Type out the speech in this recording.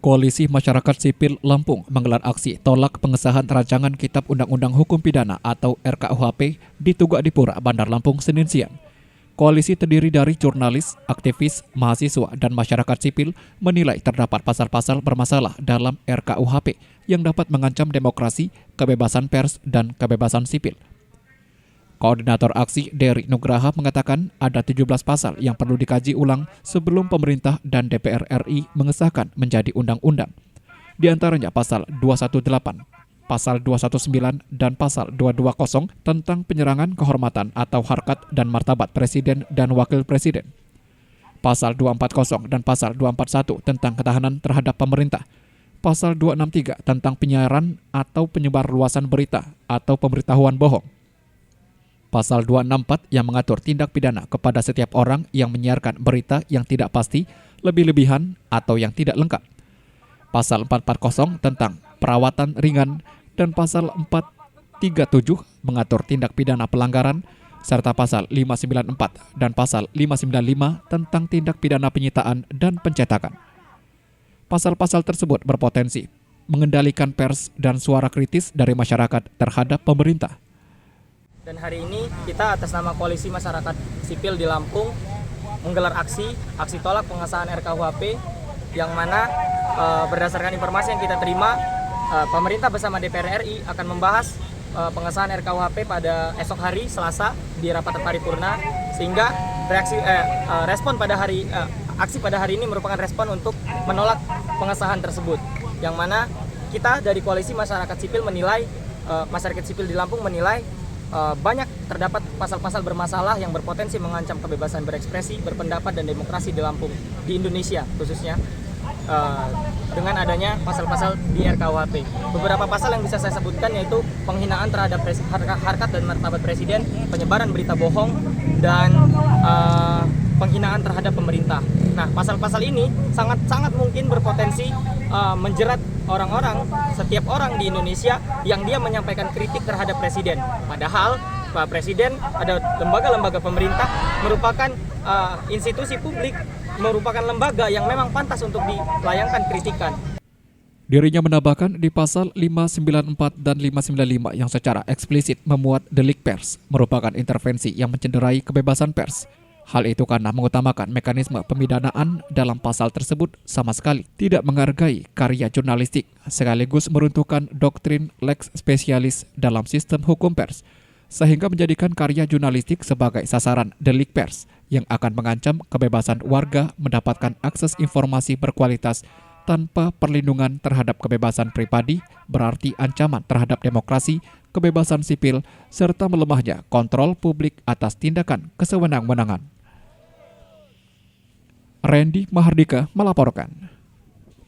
Koalisi Masyarakat Sipil Lampung menggelar aksi tolak pengesahan rancangan Kitab Undang-Undang Hukum Pidana atau RKUHP di Tugak Dipura, Bandar Lampung, Senin siang. Koalisi terdiri dari jurnalis, aktivis, mahasiswa, dan masyarakat sipil menilai terdapat pasal-pasal bermasalah dalam RKUHP yang dapat mengancam demokrasi, kebebasan pers, dan kebebasan sipil. Koordinator aksi Dery Nugraha mengatakan ada 17 pasal yang perlu dikaji ulang sebelum pemerintah dan DPR RI mengesahkan menjadi undang-undang. Di antaranya pasal 218, pasal 219, dan pasal 220 tentang penyerangan kehormatan atau harkat dan martabat Presiden dan Wakil Presiden. Pasal 240 dan pasal 241 tentang ketahanan terhadap pemerintah. Pasal 263 tentang penyiaran atau penyebar luasan berita atau pemberitahuan bohong. Pasal 264 yang mengatur tindak pidana kepada setiap orang yang menyiarkan berita yang tidak pasti, lebih-lebihan, atau yang tidak lengkap. Pasal 440 tentang perawatan ringan dan pasal 437 mengatur tindak pidana pelanggaran, serta pasal 594 dan pasal 595 tentang tindak pidana penyitaan dan pencetakan. Pasal-pasal tersebut berpotensi mengendalikan pers dan suara kritis dari masyarakat terhadap pemerintah. Dan hari ini kita atas nama Koalisi Masyarakat Sipil di Lampung menggelar aksi tolak pengesahan RKUHP yang mana berdasarkan informasi yang kita terima, pemerintah bersama DPR RI akan membahas pengesahan RKUHP pada esok hari Selasa di rapat paripurna, sehingga respon pada aksi pada hari ini merupakan respon untuk menolak pengesahan tersebut, yang mana kita dari Koalisi Masyarakat Sipil menilai, masyarakat sipil di Lampung menilai banyak terdapat pasal-pasal bermasalah yang berpotensi mengancam kebebasan berekspresi, berpendapat, dan demokrasi di Lampung, di Indonesia khususnya, dengan adanya pasal-pasal di RKUHP. Beberapa pasal yang bisa saya sebutkan yaitu penghinaan terhadap harkat dan martabat Presiden, penyebaran berita bohong, dan penghinaan terhadap pemerintah. Nah, pasal-pasal ini sangat mungkin berpotensi menjerat orang-orang, setiap orang di Indonesia yang dia menyampaikan kritik terhadap Presiden. Padahal Pak Presiden, ada lembaga-lembaga pemerintah merupakan institusi publik, merupakan lembaga yang memang pantas untuk dilayangkan kritikan. Dirinya menambahkan di pasal 594 dan 595 yang secara eksplisit memuat delik pers merupakan intervensi yang mencederai kebebasan pers. Hal itu karena mengutamakan mekanisme pemidanaan dalam pasal tersebut sama sekali tidak menghargai karya jurnalistik, sekaligus meruntuhkan doktrin lex specialis dalam sistem hukum pers, sehingga menjadikan karya jurnalistik sebagai sasaran delik pers yang akan mengancam kebebasan warga mendapatkan akses informasi berkualitas tanpa perlindungan terhadap kebebasan pribadi, berarti ancaman terhadap demokrasi, kebebasan sipil, serta melemahnya kontrol publik atas tindakan kesewenang-wenangan. Randy Mahardika melaporkan.